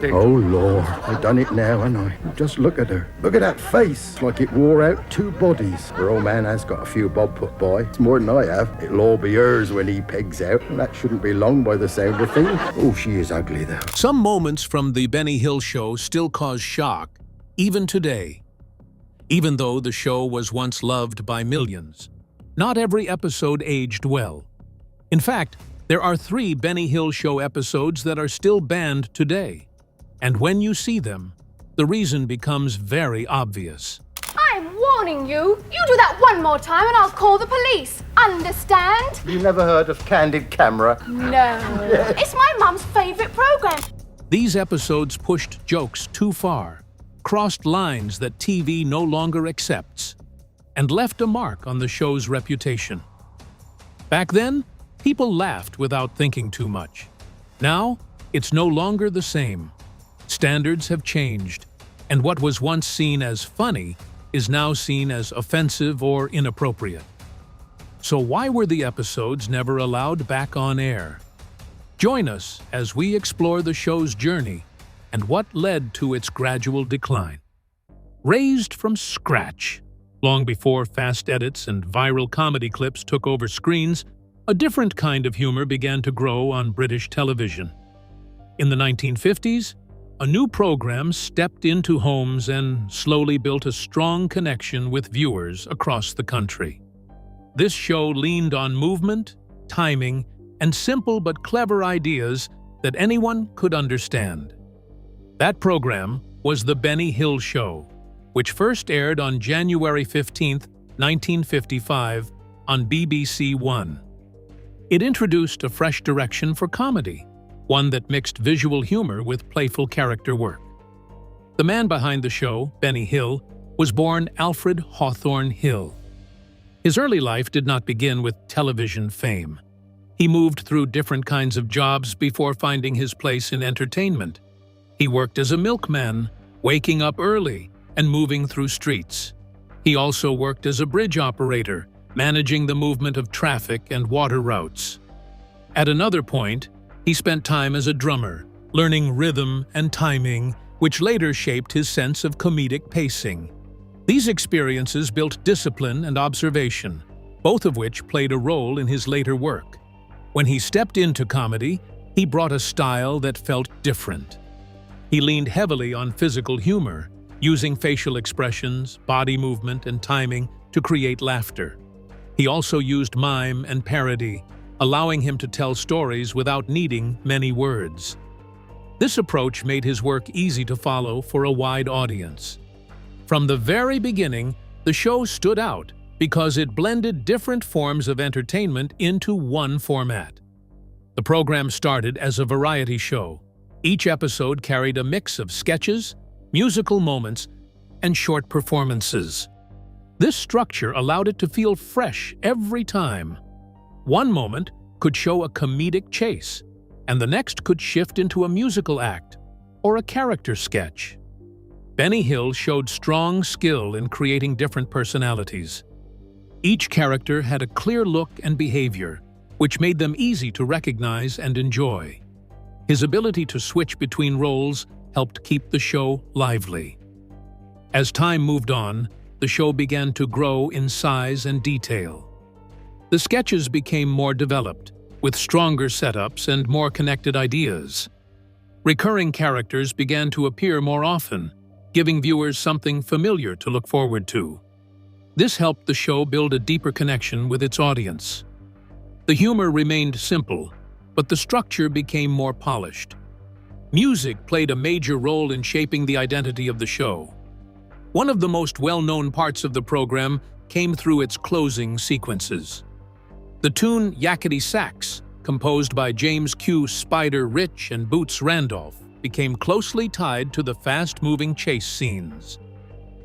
Oh, Lord, I done it now, and I just look at her. Look at that face, like it wore out two bodies. Her old man has got a few bob put by. It's more than I have. It'll all be hers when he pegs out, and that shouldn't be long by the sound of things. Oh, she is ugly, though. Some moments from The Benny Hill Show still cause shock, even today. Even though the show was once loved by millions, not every episode aged well. In fact, there are 3 Benny Hill Show episodes that are still banned today. And when you see them, the reason becomes very obvious. I'm warning you. You do that one more time and I'll call the police. Understand? You never heard of Candid Camera? No. It's my mum's favorite program. These episodes pushed jokes too far, crossed lines that TV no longer accepts, and left a mark on the show's reputation. Back then, people laughed without thinking too much. Now, it's no longer the same. Standards have changed, and what was once seen as funny is now seen as offensive or inappropriate. So why were the episodes never allowed back on air? Join us as we explore the show's journey and what led to its gradual decline. Raised from scratch, long before fast edits and viral comedy clips took over screens, a different kind of humor began to grow on British television. In the 1950s, a new program stepped into homes and slowly built a strong connection with viewers across the country. This show leaned on movement, timing, and simple but clever ideas that anyone could understand. That program was The Benny Hill Show, which first aired on January 15, 1955, on BBC One. It introduced a fresh direction for comedy, one that mixed visual humor with playful character work. The man behind the show, Benny Hill, was born Alfred Hawthorne Hill. His early life did not begin with television fame. He moved through different kinds of jobs before finding his place in entertainment. He worked as a milkman, waking up early and moving through streets. He also worked as a bridge operator, managing the movement of traffic and water routes. At another point, he spent time as a drummer, learning rhythm and timing, which later shaped his sense of comedic pacing. These experiences built discipline and observation, both of which played a role in his later work. When he stepped into comedy, he brought a style that felt different. He leaned heavily on physical humor, using facial expressions, body movement, and timing to create laughter. He also used mime and parody, allowing him to tell stories without needing many words. This approach made his work easy to follow for a wide audience. From the very beginning, the show stood out because it blended different forms of entertainment into one format. The program started as a variety show. Each episode carried a mix of sketches, musical moments, and short performances. This structure allowed it to feel fresh every time. One moment could show a comedic chase, and the next could shift into a musical act or a character sketch. Benny Hill showed strong skill in creating different personalities. Each character had a clear look and behavior, which made them easy to recognize and enjoy. His ability to switch between roles helped keep the show lively. As time moved on, the show began to grow in size and detail. The sketches became more developed, with stronger setups and more connected ideas. Recurring characters began to appear more often, giving viewers something familiar to look forward to. This helped the show build a deeper connection with its audience. The humor remained simple, but the structure became more polished. Music played a major role in shaping the identity of the show. One of the most well-known parts of the program came through its closing sequences. The tune Yakety Sax, composed by James Q. Spider Rich and Boots Randolph, became closely tied to the fast-moving chase scenes.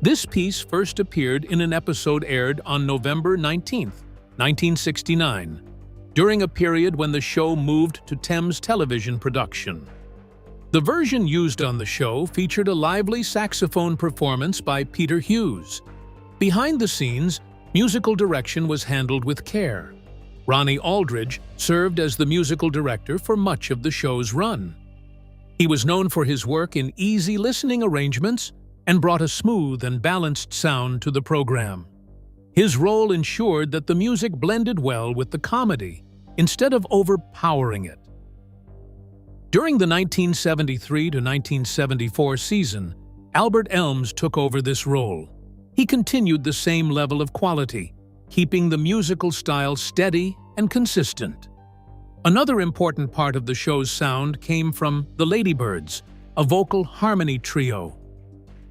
This piece first appeared in an episode aired on November 19, 1969, during a period when the show moved to Thames Television production. The version used on the show featured a lively saxophone performance by Peter Hughes. Behind the scenes, musical direction was handled with care. Ronnie Aldridge served as the musical director for much of the show's run. He was known for his work in easy listening arrangements and brought a smooth and balanced sound to the program. His role ensured that the music blended well with the comedy, instead of overpowering it. During the 1973 to 1974 season, Albert Elms took over this role. He continued the same level of quality, keeping the musical style steady and consistent. Another important part of the show's sound came from the Ladybirds, a vocal harmony trio.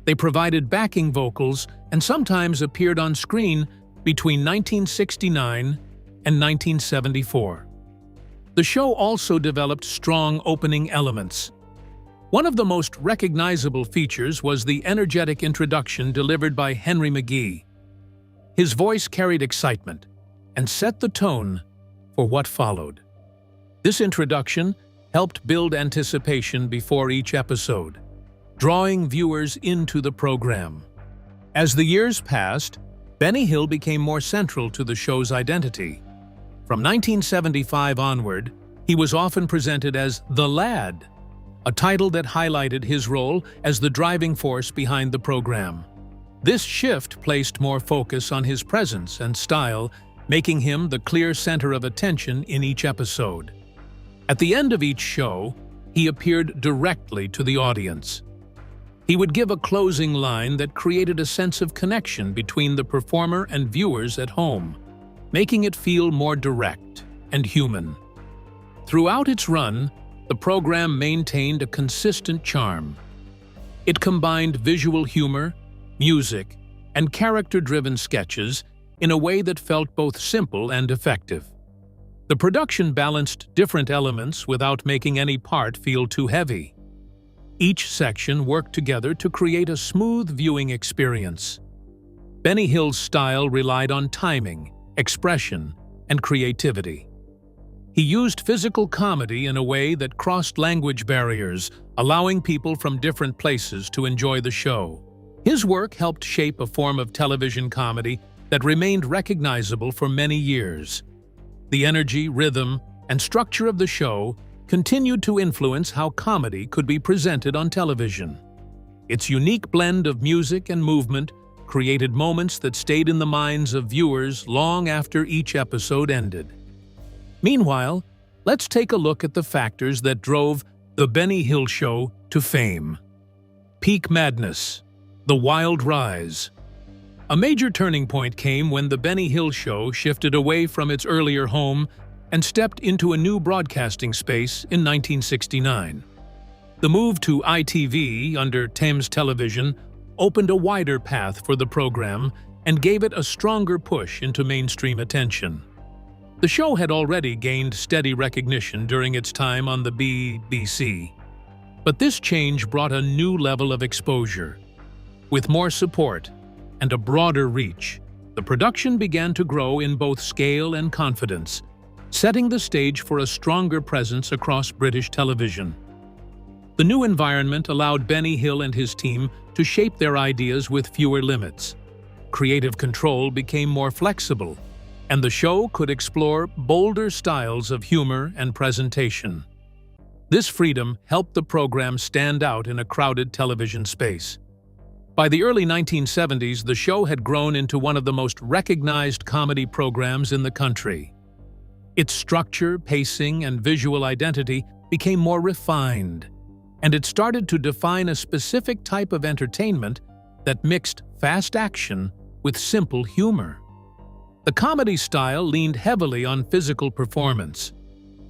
They provided backing vocals and sometimes appeared on screen between 1969 and 1974. The show also developed strong opening elements. One of the most recognizable features was the energetic introduction delivered by Henry McGee. His voice carried excitement and set the tone for what followed. This introduction helped build anticipation before each episode, drawing viewers into the program. As the years passed, Benny Hill became more central to the show's identity. From 1975 onward, he was often presented as the Lad, a title that highlighted his role as the driving force behind the program. This shift placed more focus on his presence and style, making him the clear center of attention in each episode. At the end of each show, he appeared directly to the audience. He would give a closing line that created a sense of connection between the performer and viewers at home, making it feel more direct and human. Throughout its run, the program maintained a consistent charm. It combined visual humor, music, and character-driven sketches in a way that felt both simple and effective. The production balanced different elements without making any part feel too heavy. Each section worked together to create a smooth viewing experience. Benny Hill's style relied on timing, expression, and creativity. He used physical comedy in a way that crossed language barriers, allowing people from different places to enjoy the show. His work helped shape a form of television comedy that remained recognizable for many years. The energy, rhythm, and structure of the show continued to influence how comedy could be presented on television. Its unique blend of music and movement created moments that stayed in the minds of viewers long after each episode ended. Meanwhile, let's take a look at the factors that drove The Benny Hill Show to fame. Peak madness, the wild rise. A major turning point came when The Benny Hill Show shifted away from its earlier home and stepped into a new broadcasting space in 1969. The move to ITV under Thames Television opened a wider path for the program and gave it a stronger push into mainstream attention. The show had already gained steady recognition during its time on the BBC, but this change brought a new level of exposure. With more support and a broader reach, the production began to grow in both scale and confidence, setting the stage for a stronger presence across British television. The new environment allowed Benny Hill and his team to shape their ideas with fewer limits. Creative control became more flexible, and the show could explore bolder styles of humor and presentation. This freedom helped the program stand out in a crowded television space. By the early 1970s, the show had grown into one of the most recognized comedy programs in the country. Its structure, pacing, and visual identity became more refined, and it started to define a specific type of entertainment that mixed fast action with simple humor. The comedy style leaned heavily on physical performance.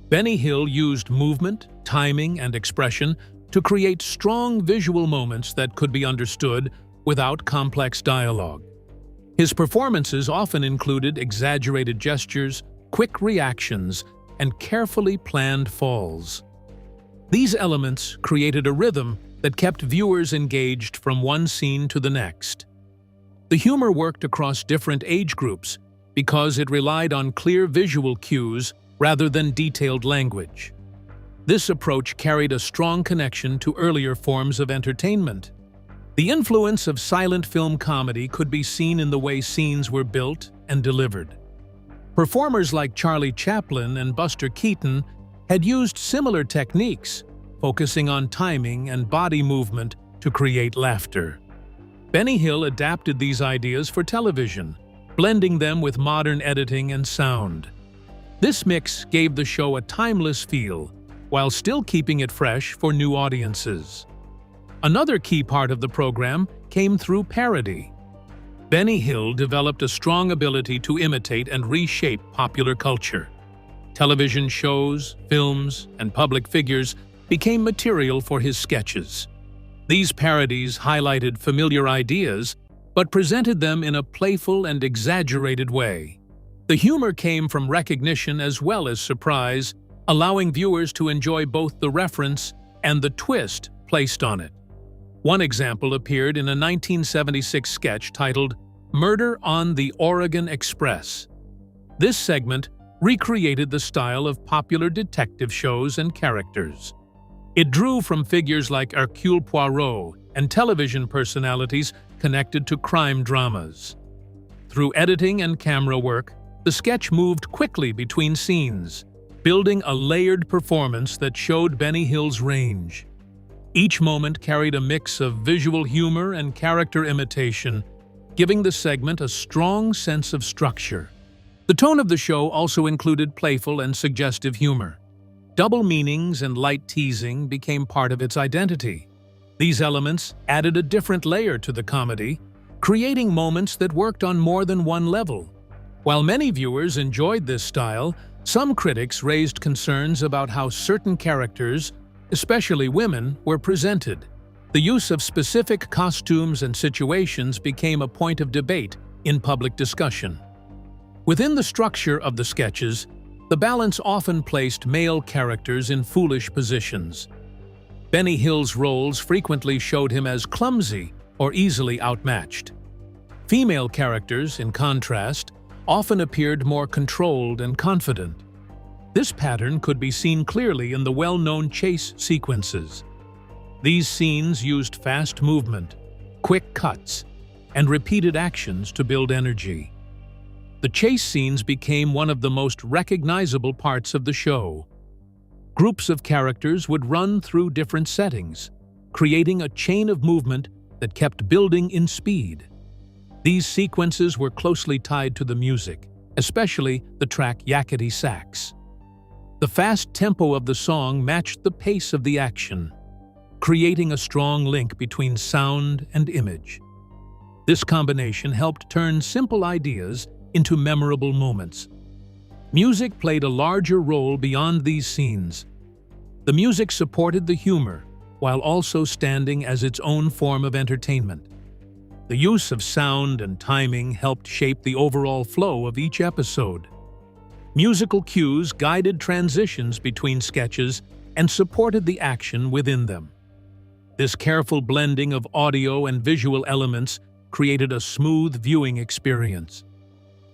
Benny Hill used movement, timing, and expression to create strong visual moments that could be understood without complex dialogue. His performances often included exaggerated gestures, quick reactions, and carefully planned falls. These elements created a rhythm that kept viewers engaged from one scene to the next. The humor worked across different age groups because it relied on clear visual cues rather than detailed language. This approach carried a strong connection to earlier forms of entertainment. The influence of silent film comedy could be seen in the way scenes were built and delivered. Performers like Charlie Chaplin and Buster Keaton had used similar techniques, focusing on timing and body movement to create laughter. Benny Hill adapted these ideas for television, blending them with modern editing and sound. This mix gave the show a timeless feel, while still keeping it fresh for new audiences. Another key part of the program came through parody. Benny Hill developed a strong ability to imitate and reshape popular culture. Television shows, films, and public figures became material for his sketches. These parodies highlighted familiar ideas, but presented them in a playful and exaggerated way. The humor came from recognition as well as surprise, allowing viewers to enjoy both the reference and the twist placed on it. One example appeared in a 1976 sketch titled "Murder on the Oregon Express." This segment recreated the style of popular detective shows and characters. It drew from figures like Hercule Poirot and television personalities connected to crime dramas. Through editing and camera work, the sketch moved quickly between scenes, building a layered performance that showed Benny Hill's range. Each moment carried a mix of visual humor and character imitation, giving the segment a strong sense of structure. The tone of the show also included playful and suggestive humor. Double meanings and light teasing became part of its identity. These elements added a different layer to the comedy, creating moments that worked on more than one level. While many viewers enjoyed this style, some critics raised concerns about how certain characters, especially women, were presented. The use of specific costumes and situations became a point of debate in public discussion. Within the structure of the sketches, the balance often placed male characters in foolish positions. Benny Hill's roles frequently showed him as clumsy or easily outmatched. Female characters, in contrast, often appeared more controlled and confident. This pattern could be seen clearly in the well-known chase sequences. These scenes used fast movement, quick cuts, and repeated actions to build energy. The chase scenes became one of the most recognizable parts of the show. Groups of characters would run through different settings, creating a chain of movement that kept building in speed. These sequences were closely tied to the music, especially the track Yakety Sax. The fast tempo of the song matched the pace of the action, creating a strong link between sound and image. This combination helped turn simple ideas into memorable moments. Music played a larger role beyond these scenes. The music supported the humor, while also standing as its own form of entertainment. The use of sound and timing helped shape the overall flow of each episode. Musical cues guided transitions between sketches and supported the action within them. This careful blending of audio and visual elements created a smooth viewing experience.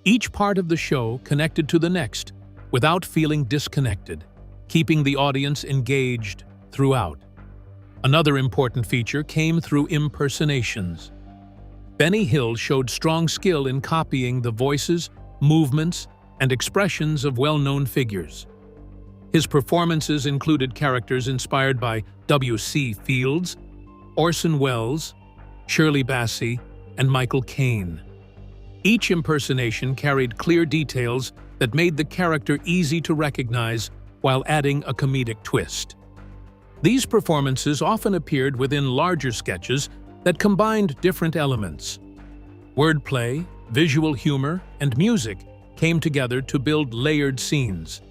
Each part of the show connected to the next without feeling disconnected, keeping the audience engaged throughout. Another important feature came through impersonations. Benny Hill showed strong skill in copying the voices, movements, and expressions of well-known figures. His performances included characters inspired by W.C. Fields, Orson Welles, Shirley Bassey, and Michael Caine. Each impersonation carried clear details that made the character easy to recognize while adding a comedic twist. These performances often appeared within larger sketches that combined different elements. Wordplay, visual humor, and music came together to build layered scenes.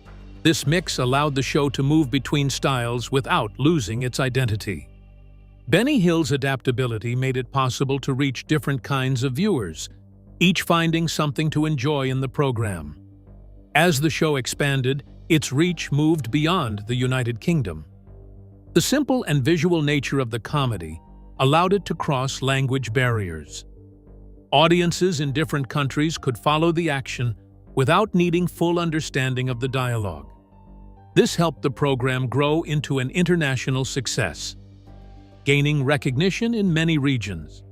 This mix allowed the show to move between styles without losing its identity. Benny Hill's adaptability made it possible to reach different kinds of viewers, each finding something to enjoy in the program. As the show expanded, its reach moved beyond the United Kingdom. The simple and visual nature of the comedy allowed it to cross language barriers. Audiences in different countries could follow the action without needing full understanding of the dialogue. This helped the program grow into an international success, gaining recognition in many regions.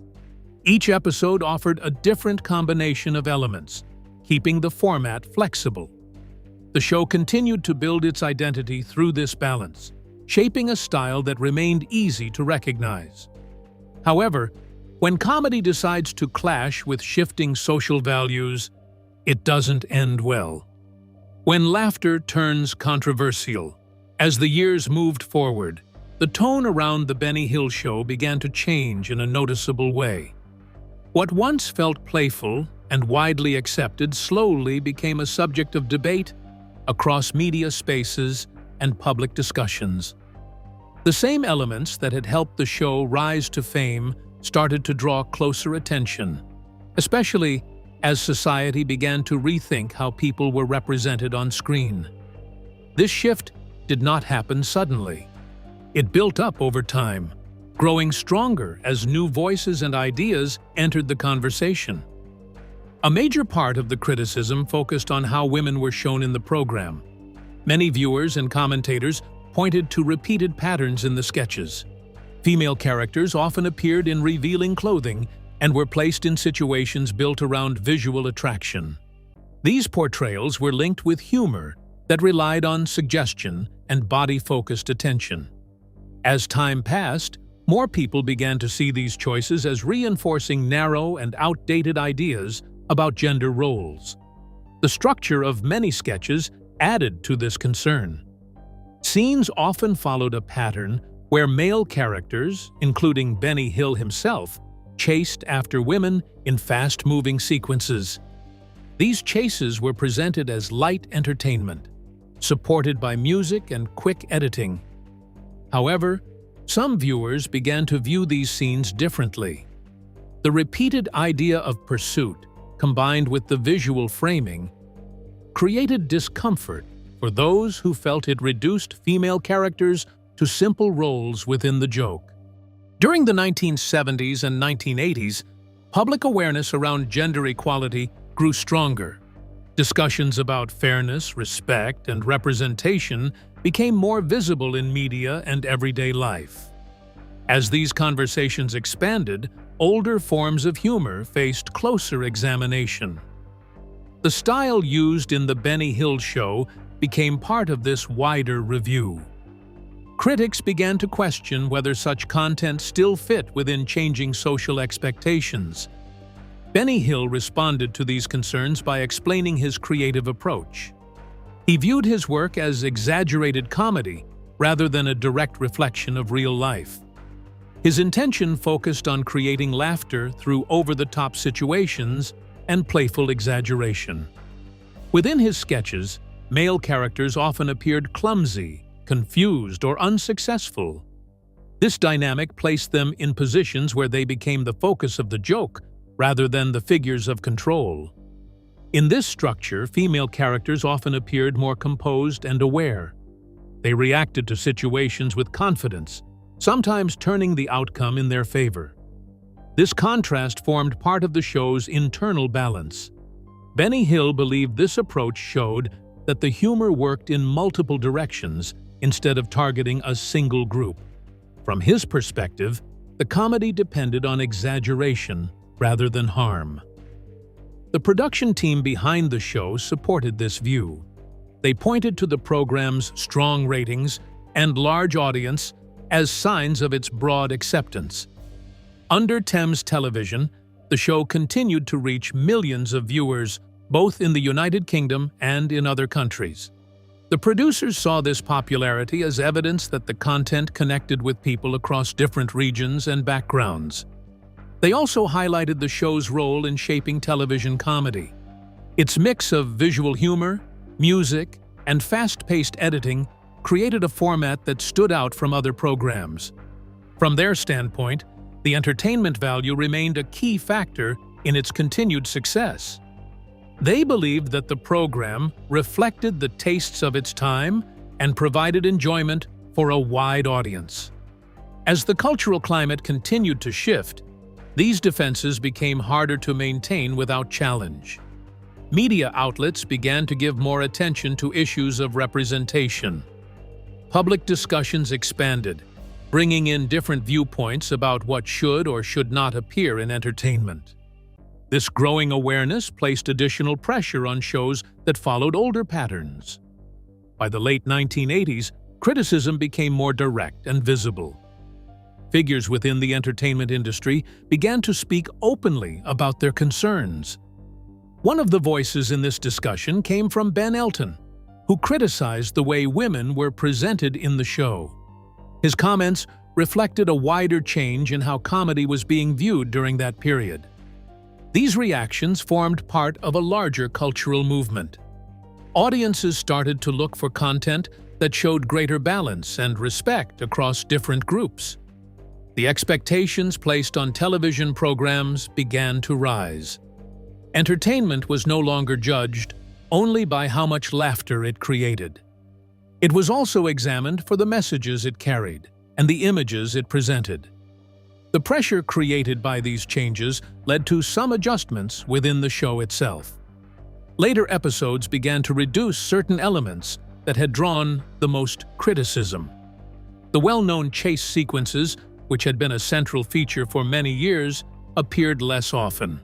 Each episode offered a different combination of elements, keeping the format flexible. The show continued to build its identity through this balance, shaping a style that remained easy to recognize. However, when comedy decides to clash with shifting social values, it doesn't end well. When laughter turns controversial, as the years moved forward, the tone around The Benny Hill Show began to change in a noticeable way. What once felt playful and widely accepted slowly became a subject of debate across media spaces and public discussions. The same elements that had helped the show rise to fame started to draw closer attention, especially as society began to rethink how people were represented on screen. This shift did not happen suddenly. It built up over time, growing stronger as new voices and ideas entered the conversation. A major part of the criticism focused on how women were shown in the program. Many viewers and commentators pointed to repeated patterns in the sketches. Female characters often appeared in revealing clothing and were placed in situations built around visual attraction. These portrayals were linked with humor that relied on suggestion and body-focused attention. As time passed, more people began to see these choices as reinforcing narrow and outdated ideas about gender roles. The structure of many sketches added to this concern. Scenes often followed a pattern where male characters, including Benny Hill himself, chased after women in fast-moving sequences. These chases were presented as light entertainment, supported by music and quick editing. However, some viewers began to view these scenes differently. The repeated idea of pursuit, combined with the visual framing, created discomfort for those who felt it reduced female characters to simple roles within the joke. During the 1970s and 1980s, public awareness around gender equality grew stronger. Discussions about fairness, respect, and representation became more visible in media and everyday life. As these conversations expanded, older forms of humor faced closer examination. The style used in The Benny Hill Show became part of this wider review. Critics began to question whether such content still fit within changing social expectations. Benny Hill responded to these concerns by explaining his creative approach. He viewed his work as exaggerated comedy rather than a direct reflection of real life. His intention focused on creating laughter through over-the-top situations and playful exaggeration. Within his sketches, male characters often appeared clumsy, confused, or unsuccessful. This dynamic placed them in positions where they became the focus of the joke rather than the figures of control. In this structure, female characters often appeared more composed and aware. They reacted to situations with confidence, sometimes turning the outcome in their favor. This contrast formed part of the show's internal balance. Benny Hill believed this approach showed that the humor worked in multiple directions instead of targeting a single group. From his perspective, the comedy depended on exaggeration rather than harm. The production team behind the show supported this view. They pointed to the program's strong ratings and large audience as signs of its broad acceptance. Under Thames Television, the show continued to reach millions of viewers both in the United Kingdom and in other countries. The producers saw this popularity as evidence that the content connected with people across different regions and backgrounds. They also highlighted the show's role in shaping television comedy. Its mix of visual humor, music, and fast-paced editing created a format that stood out from other programs. From their standpoint, the entertainment value remained a key factor in its continued success. They believed that the program reflected the tastes of its time and provided enjoyment for a wide audience. As the cultural climate continued to shift, these defenses became harder to maintain without challenge. Media outlets began to give more attention to issues of representation. Public discussions expanded, bringing in different viewpoints about what should or should not appear in entertainment. This growing awareness placed additional pressure on shows that followed older patterns. By the late 1980s, criticism became more direct and visible. Figures within the entertainment industry began to speak openly about their concerns. One of the voices in this discussion came from Ben Elton, who criticized the way women were presented in the show. His comments reflected a wider change in how comedy was being viewed during that period. These reactions formed part of a larger cultural movement. Audiences started to look for content that showed greater balance and respect across different groups. The expectations placed on television programs began to rise. Entertainment was no longer judged only by how much laughter it created. It was also examined for the messages it carried and the images it presented. The pressure created by these changes led to some adjustments within the show itself. Later episodes began to reduce certain elements that had drawn the most criticism. The well-known chase sequences, which had been a central feature for many years, appeared less often.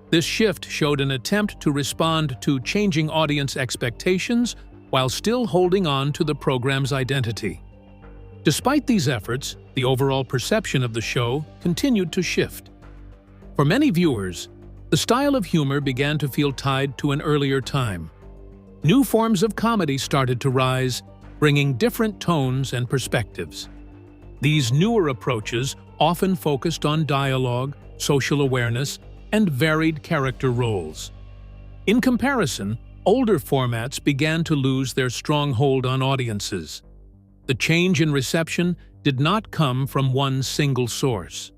This shift showed an attempt to respond to changing audience expectations while still holding on to the program's identity. Despite these efforts, the overall perception of the show continued to shift. For many viewers, the style of humor began to feel tied to an earlier time. New forms of comedy started to rise, bringing different tones and perspectives. These newer approaches often focused on dialogue, social awareness, and varied character roles. In comparison, older formats began to lose their strong hold on audiences. The change in reception did not come from one single source.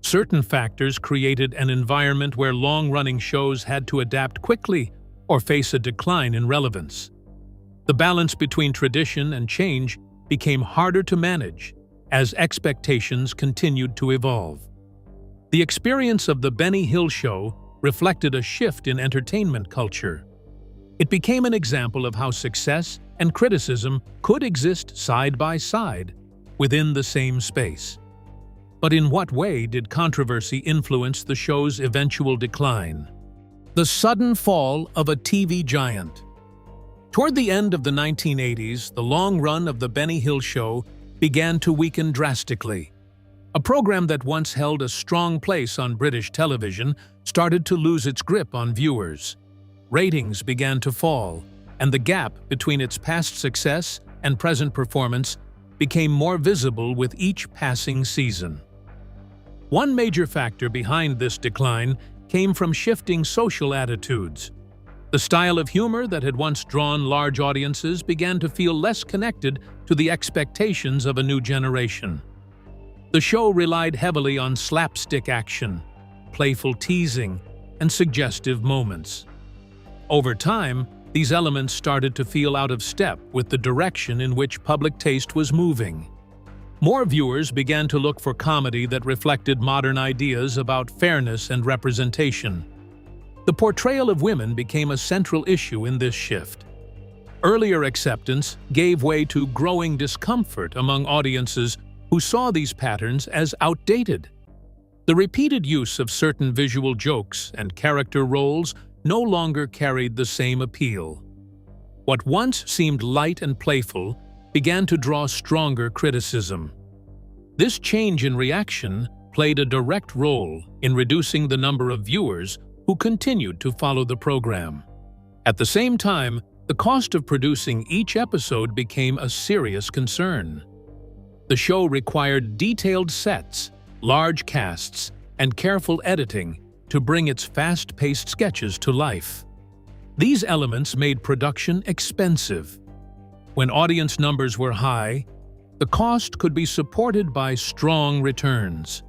Certain factors created an environment where long-running shows had to adapt quickly or face a decline in relevance. The balance between tradition and change became harder to manage as expectations continued to evolve. The experience of The Benny Hill Show reflected a shift in entertainment culture. It became an example of how success and criticism could exist side by side within the same space. But in what way did controversy influence the show's eventual decline? The sudden fall of a TV giant. Toward the end of the 1980s, the long run of The Benny Hill Show began to weaken drastically. A program that once held a strong place on British television started to lose its grip on viewers. Ratings began to fall, and the gap between its past success and present performance became more visible with each passing season. One major factor behind this decline came from shifting social attitudes. The style of humor that had once drawn large audiences began to feel less connected to the expectations of a new generation. The show relied heavily on slapstick action, playful teasing, and suggestive moments. Over time, these elements started to feel out of step with the direction in which public taste was moving. More viewers began to look for comedy that reflected modern ideas about fairness and representation. The portrayal of women became a central issue in this shift. Earlier acceptance gave way to growing discomfort among audiences who saw these patterns as outdated. The repeated use of certain visual jokes and character roles no longer carried the same appeal. What once seemed light and playful began to draw stronger criticism. This change in reaction played a direct role in reducing the number of viewers who continued to follow the program. At the same time, the cost of producing each episode became a serious concern. The show required detailed sets, large casts, and careful editing to bring its fast-paced sketches to life. These elements made production expensive. When audience numbers were high, the cost could be supported by strong returns.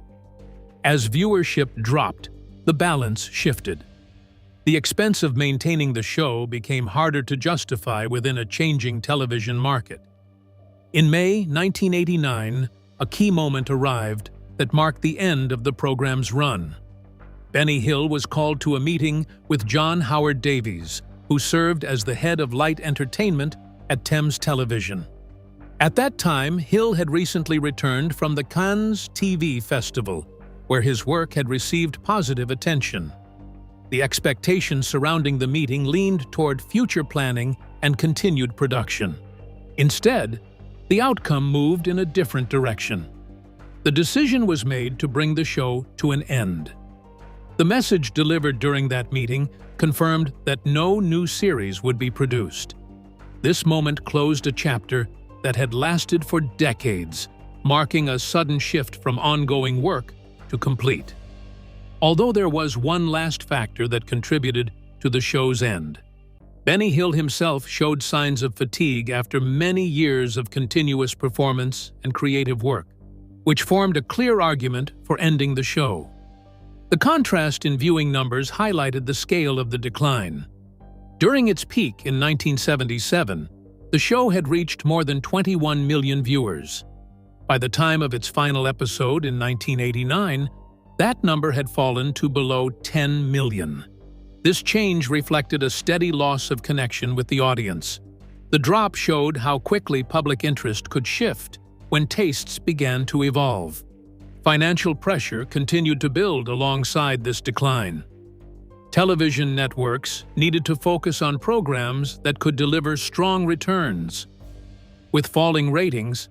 As viewership dropped, the balance shifted. The expense of maintaining the show became harder to justify within a changing television market. In May 1989, a key moment arrived that marked the end of the program's run. Benny Hill was called to a meeting with John Howard Davies, who served as the head of light entertainment at Thames Television. At that time, Hill had recently returned from the Cannes TV Festival, where his work had received positive attention. The expectations surrounding the meeting leaned toward future planning and continued production. Instead, the outcome moved in a different direction. The decision was made to bring the show to an end. The message delivered during that meeting confirmed that no new series would be produced. This moment closed a chapter that had lasted for decades, marking a sudden shift from ongoing work to complete. Although there was one last factor that contributed to the show's end. Benny Hill himself showed signs of fatigue after many years of continuous performance and creative work, which formed a clear argument for ending the show. The contrast in viewing numbers highlighted the scale of the decline. During its peak in 1977, the show had reached more than 21 million viewers. By the time of its final episode in 1989, that number had fallen to below 10 million. This change reflected a steady loss of connection with the audience. The drop showed how quickly public interest could shift when tastes began to evolve. Financial pressure continued to build alongside this decline. Television networks needed to focus on programs that could deliver strong returns. With falling ratings,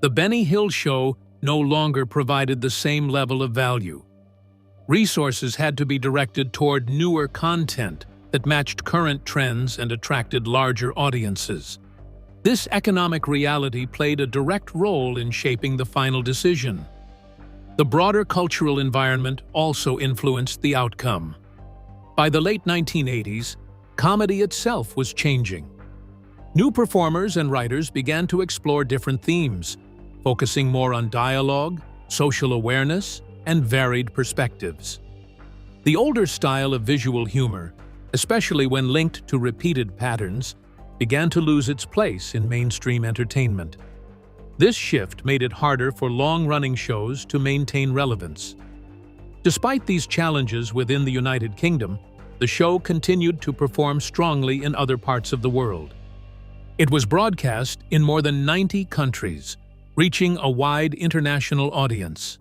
the Benny Hill Show no longer provided the same level of value. Resources had to be directed toward newer content that matched current trends and attracted larger audiences. This economic reality played a direct role in shaping the final decision. The broader cultural environment also influenced the outcome. By the late 1980s, comedy itself was changing. New performers and writers began to explore different themes, focusing more on dialogue, social awareness, and varied perspectives. The older style of visual humor, especially when linked to repeated patterns, began to lose its place in mainstream entertainment. This shift made it harder for long-running shows to maintain relevance. Despite these challenges within the United Kingdom, the show continued to perform strongly in other parts of the world. It was broadcast in more than 90 countries, reaching a wide international audience.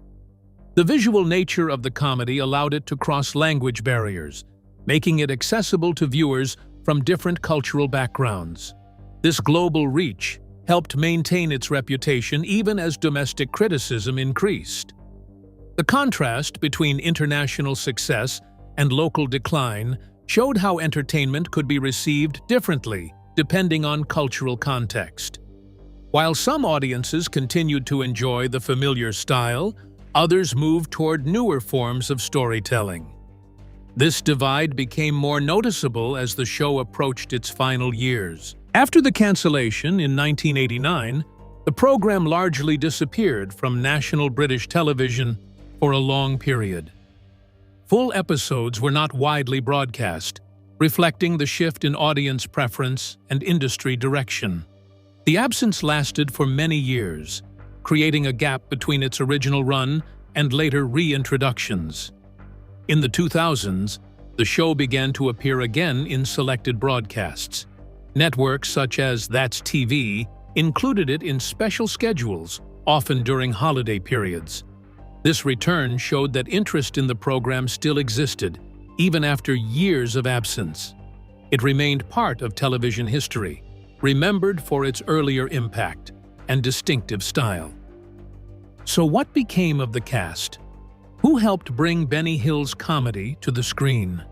The visual nature of the comedy allowed it to cross language barriers, making it accessible to viewers from different cultural backgrounds. This global reach helped maintain its reputation even as domestic criticism increased. The contrast between international success and local decline showed how entertainment could be received differently depending on cultural context. While some audiences continued to enjoy the familiar style, others moved toward newer forms of storytelling. This divide became more noticeable as the show approached its final years. After the cancellation in 1989, the program largely disappeared from national British television for a long period. Full episodes were not widely broadcast, reflecting the shift in audience preference and industry direction. The absence lasted for many years, creating a gap between its original run and later reintroductions. In the 2000s, the show began to appear again in selected broadcasts. Networks such as That's TV included it in special schedules, often during holiday periods. This return showed that interest in the program still existed, even after years of absence. It remained part of television history, remembered for its earlier impact and distinctive style. So what became of the cast? Who helped bring Benny Hill's comedy to the screen?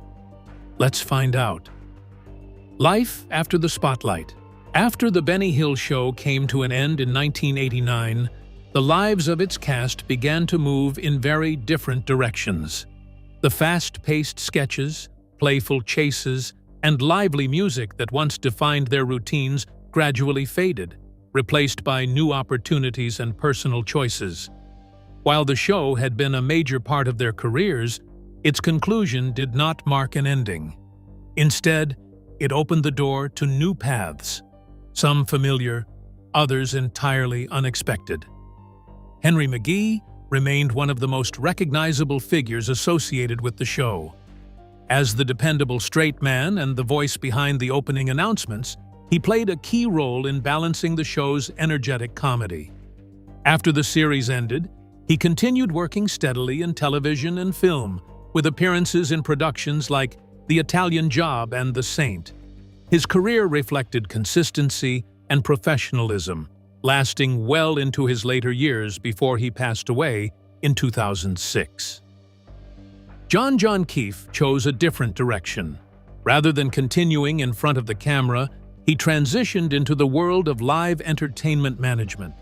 Let's find out. Life after the spotlight. After the Benny Hill Show came to an end in 1989, the lives of its cast began to move in very different directions. The fast-paced sketches, playful chases, and lively music that once defined their routines gradually faded, replaced by new opportunities and personal choices. While the show had been a major part of their careers, its conclusion did not mark an ending. Instead, it opened the door to new paths, some familiar, others entirely unexpected. Henry McGee remained one of the most recognizable figures associated with the show. As the dependable straight man and the voice behind the opening announcements, he played a key role in balancing the show's energetic comedy. After the series ended, he continued working steadily in television and film, with appearances in productions like The Italian Job and The Saint. His career reflected consistency and professionalism, lasting well into his later years before he passed away in 2006. John Keefe chose a different direction. Rather than continuing in front of the camera, he transitioned into the world of live entertainment management.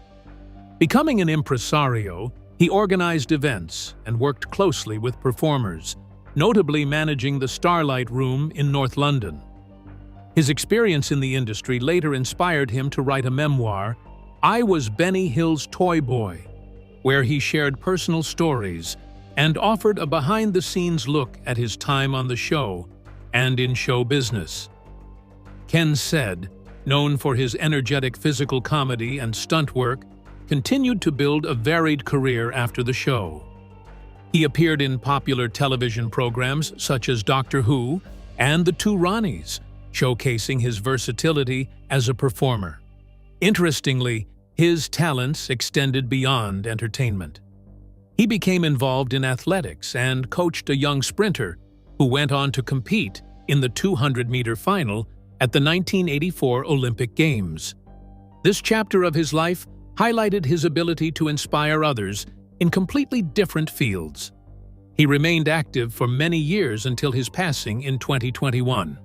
Becoming an impresario, he organized events and worked closely with performers, notably managing the Starlight Room in North London. His experience in the industry later inspired him to write a memoir, I Was Benny Hill's Toy Boy, where he shared personal stories and offered a behind-the-scenes look at his time on the show and in show business. Ken Said, known for his energetic physical comedy and stunt work, continued to build a varied career after the show. He appeared in popular television programs such as Doctor Who and The Two Ronnies, showcasing his versatility as a performer. Interestingly, his talents extended beyond entertainment. He became involved in athletics and coached a young sprinter who went on to compete in the 200-meter final at the 1984 Olympic Games. This chapter of his life highlighted his ability to inspire others in completely different fields. He remained active for many years until his passing in 2021.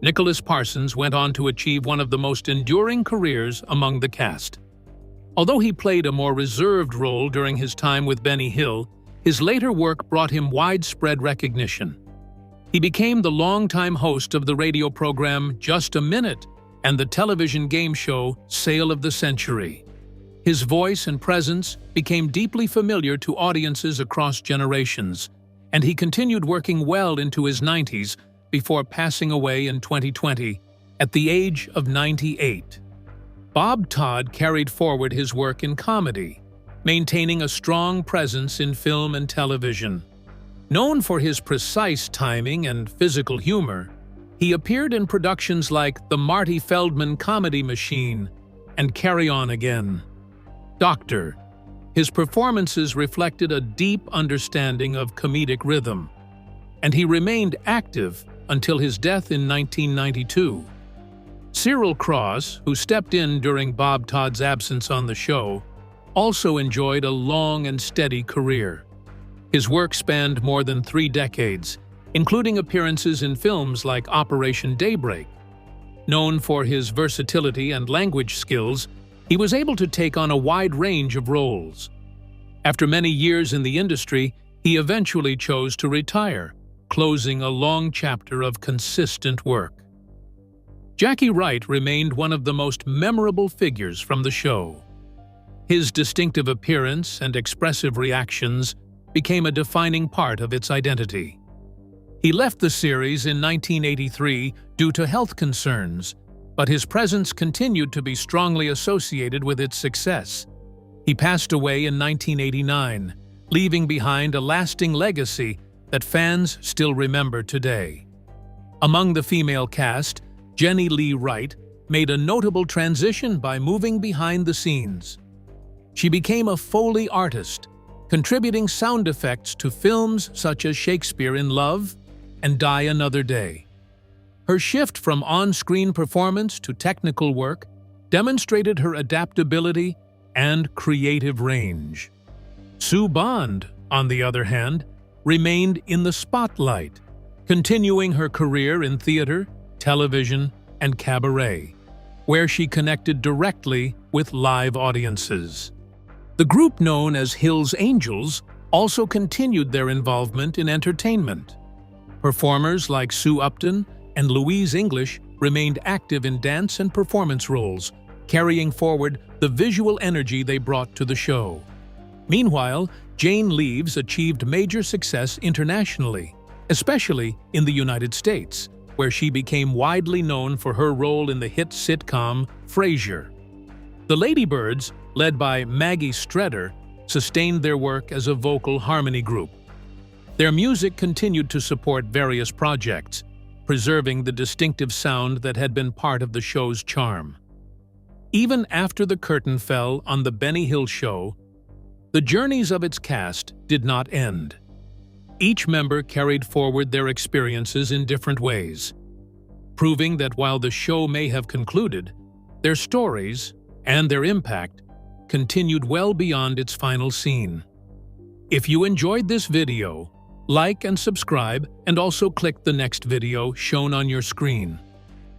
Nicholas Parsons went on to achieve one of the most enduring careers among the cast. Although he played a more reserved role during his time with Benny Hill, his later work brought him widespread recognition. He became the longtime host of the radio program Just a Minute and the television game show Sale of the Century. His voice and presence became deeply familiar to audiences across generations, and he continued working well into his 90s before passing away in 2020 at the age of 98. Bob Todd carried forward his work in comedy, maintaining a strong presence in film and television. Known for his precise timing and physical humor, he appeared in productions like The Marty Feldman Comedy Machine and Carry On Again. Doctor. His performances reflected a deep understanding of comedic rhythm, and he remained active until his death in 1992. Cyril Cross, who stepped in during Bob Todd's absence on the show, also enjoyed a long and steady career. His work spanned more than 3 decades, including appearances in films like Operation Daybreak. Known for his versatility and language skills, he was able to take on a wide range of roles. After many years in the industry, he eventually chose to retire, closing a long chapter of consistent work. Jackie Wright remained one of the most memorable figures from the show. His distinctive appearance and expressive reactions became a defining part of its identity. He left the series in 1983 due to health concerns, but his presence continued to be strongly associated with its success. He passed away in 1989, leaving behind a lasting legacy that fans still remember today. Among the female cast, Jenny Lee Wright made a notable transition by moving behind the scenes. She became a Foley artist, contributing sound effects to films such as Shakespeare in Love and Die Another Day. Her shift from on-screen performance to technical work demonstrated her adaptability and creative range. Sue Bond, on the other hand, remained in the spotlight, continuing her career in theater, television, and cabaret, where she connected directly with live audiences. The group known as Hill's Angels also continued their involvement in entertainment. Performers like Sue Upton and Louise English remained active in dance and performance roles, carrying forward the visual energy they brought to the show. Meanwhile, Jane Leeves achieved major success internationally, especially in the United States, where she became widely known for her role in the hit sitcom Frasier. The Ladybirds, led by Maggie Streeter, sustained their work as a vocal harmony group. Their music continued to support various projects, preserving the distinctive sound that had been part of the show's charm. Even after the curtain fell on The Benny Hill Show, the journeys of its cast did not end. Each member carried forward their experiences in different ways, proving that while the show may have concluded, their stories and their impact continued well beyond its final scene. If you enjoyed this video, like and subscribe, and also click the next video shown on your screen.